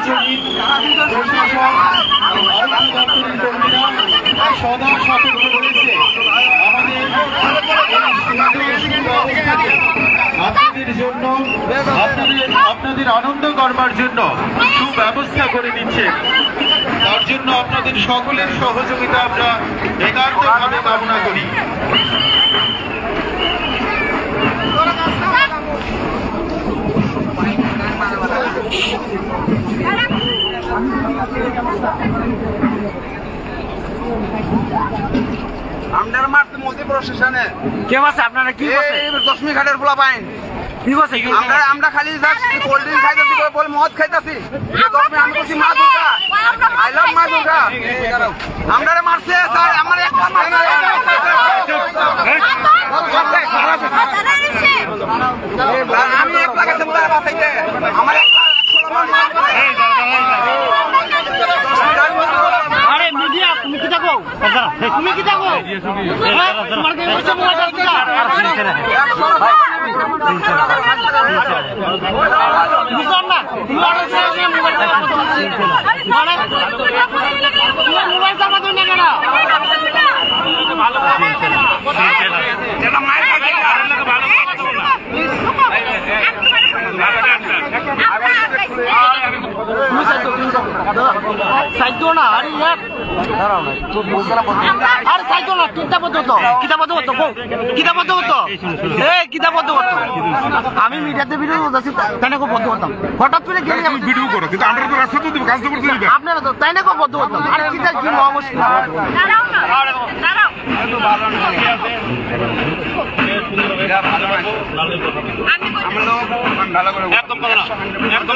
কর্মচারী প্রশাসন কর্মীরা সদা সতর্ক রয়েছে আপনাদের জন্য আপনাদের আনন্দ করবার জন্য সুব্যবস্থা করে দিচ্ছে। তার জন্য আপনাদের সকলের সহযোগিতা আমরা একান্তভাবে কামনা করি। আপনারা মারতে মধ্যে প্রশাসনে কে আছে আপনারা কি করছে? দশমী ঘাটের পোলা পাইন কি করছে? আমরা খালি কোল্ড ড্রিঙ্ক খাইতেছি বলে মদ খাইতেছি। আমি বলছি মা দুর্গা, আই লাভ মা দুর্গা। আপনারা মারছে স্যার, আমার একটা আমি এক লাগাতে বলে বাঁচাইতে আমার আরে মিডিয়া তুমি কি থাকো? তুমি কি থাকো? তোমার কি হচ্ছে মোবাইল সাইকেল না আরে ইয়ার আরে সাইকেল না আমি মিডিয়াতে ভিডিও করতেছি তাই না বদ্ধ করতাম হঠাৎ করে গেলে আমি ভিডিও করো কিন্তু আমরা তো রাস্তা তো কাজ তো করতে দিবেন আপনারা তো তাই না বদ্ধ করতাম আরে কি কি মুশকিল দাঁড়াও একদম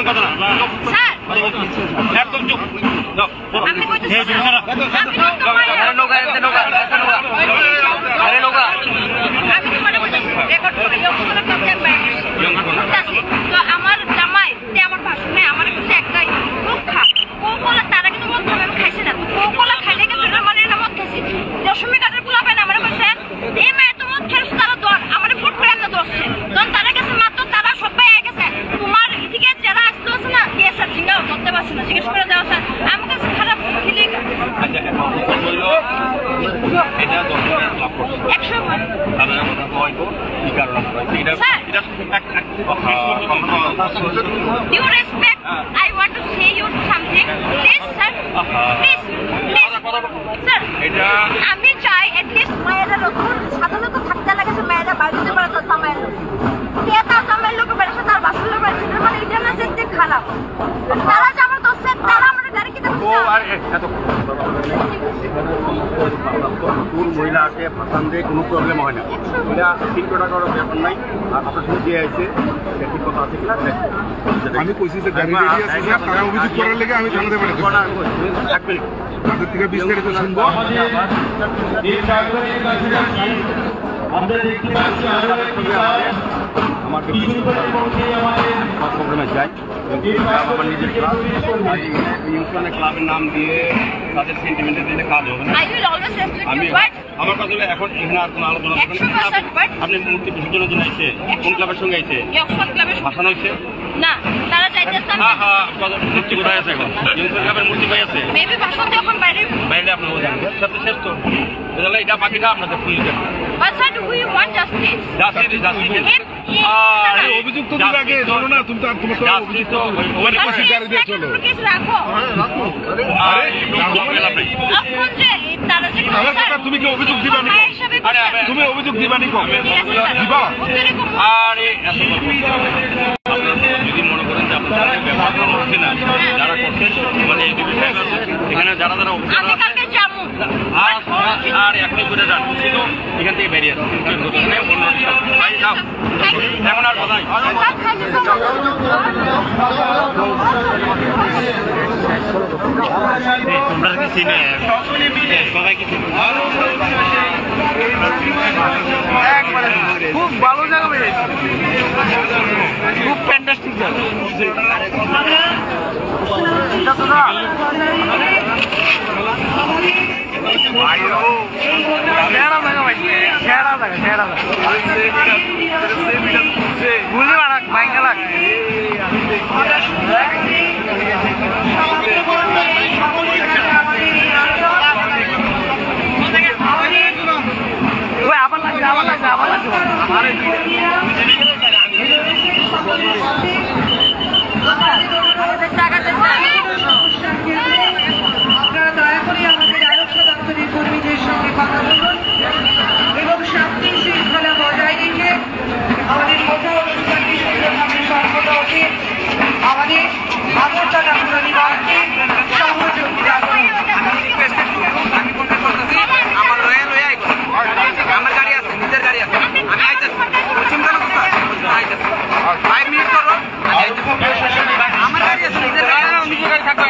কথা না স্যার একদম চুপ আমি কইতেছি আমার জামাই আমার ভাষণে আমার কাছে একটাই খা কোকোলা তারা কিন্তু মদ খাবে আমি খাইছি না কোকোলা খাইলে কিন্তু মানে না মদ খাইছি দশমী কাটের পোলা পায় না আমার কাছে এই মেয়ে তো মদ খেলছে তারা দর আমার ফুট করে আমরা দশছে তখন তারা কাছে মাত্র তারা সবাই আগে গেছে তোমার এদিকে যারা আসতে আছে না কে স্যার জিজ্ঞাসা করতে পারছি না জিজ্ঞেস করে দেওয়া স্যার আমার কাছে খারাপ ফিলিং এটা 100 You respect. I want to say you something. Please, sir. Please. Sir. আমি চাই at least মায়েরা লক্ষণ সাধারণত থাকতে লাগে যে মায়েরা বাড়িতে বাড়াতে সামাইল কে তার সামাইল লোক বেড়েছে তার বাসুল বেড়েছে মানে এটা না যে খারাপ তারা যে আমার দোষে তারা আমাদের গাড়ি কিনে ও আর এত মহিলা আছে ভাষণ দিয়ে কোনো প্রবলেম হয় না এটা 300 টাকার ব্যাপার নাই আর আপনার সঙ্গে দিয়ে আছে ঠিক কথা আছে কিনা আমি কইছি যে গাড়ি রেডি আছে স্যার তারা অভিযোগ করার লেগে আমি জানাতে পারি এক মিনিট তাদের থেকে বিস্তারিত শুনবো আমরা দেখতে পাচ্ছি আমাকে প্রোগ্রামে যাই আমার নিজের ক্লাব ইউনিয়নের ক্লাবের নাম দিয়ে তাদের সেন্টিমেন্টের দিনে কাজ হবে না আমি আমার কাছে এখন এখানে আর কোনো আলোচনা আপনি মূর্তি বিসর্জনের জন্য এসে কোন ক্লাবের সঙ্গে এসে ভাষণ হয়েছে না তারা চাইতেছে হ্যাঁ হ্যাঁ মূর্তি কোথায় আছে এখন ইউনিয়ন ক্লাবের মূর্তি পাই আছে মেবি ভাষণ যখন বাইরে আপনার সবচেয়ে শ্রেষ্ঠ তাহলে এটা বাকিটা আপনাদের পুলিশ দেবে But sir, do we want justice? অভিযুক্ত আগে চলো না তুমি তো তোমার অভিযুক্ত গাড়ি দিয়ে চলো তুমি কি অভিযোগ দিবা নি তুমি অভিযোগ দিবা নি দিবা আরে যদি মনে করেন যে আপনারা ব্যবহার করছে না যারা করছেন মানে এখানে যারা যারা আর এখনই করে যান কিন্তু এখান থেকে বেরিয়ে এখন আর কথা তোমরা কি চিনে সবাই কি খুব ভালো জায়গা খুব ফ্যান্টাস্টিক জায়গা গুলি মারা ভাঙ্গা লাগ আবর্জনা নিবারণে সহযোগিতা করুন। আমি কোনটা করতেছি আমার লয়ে আমার গাড়ি আছে, নিজের গাড়ি আছে, আমি আইতেছি চিন্তা না করতে আইতেছি 5 মিনিট করো আমি আইতেছি। আমার গাড়ি আছে, নিজের গাড়ি আছে, নিজের গাড়ি থাকবে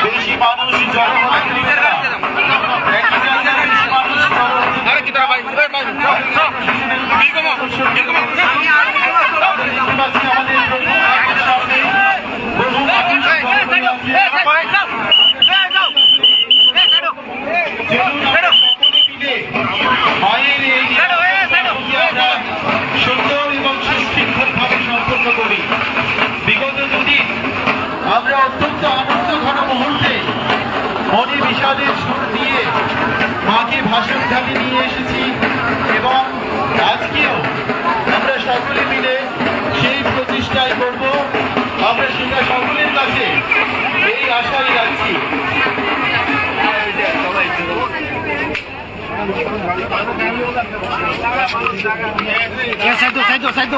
বেশি মানুষ জড়ো হলে নিজের গাড়িতে যাবো। আরে কি তারা ভাই সুন্দর এবং সুশৃঙ্খলভাবে সম্পন্ন করি। বিগত দুদিন আমরা অত্যন্ত আনন্দ ঘন মুহূর্তে মনে বিষাদের সুর দিয়ে মাকে ভাষণ ঢাকে নিয়ে এসেছি এবং আজকেও আমরা সকলে মিলে সেই প্রচেষ্টাই করব। আমরা সেটা সকলের কাছে এই আশাই রাখছি। সাইড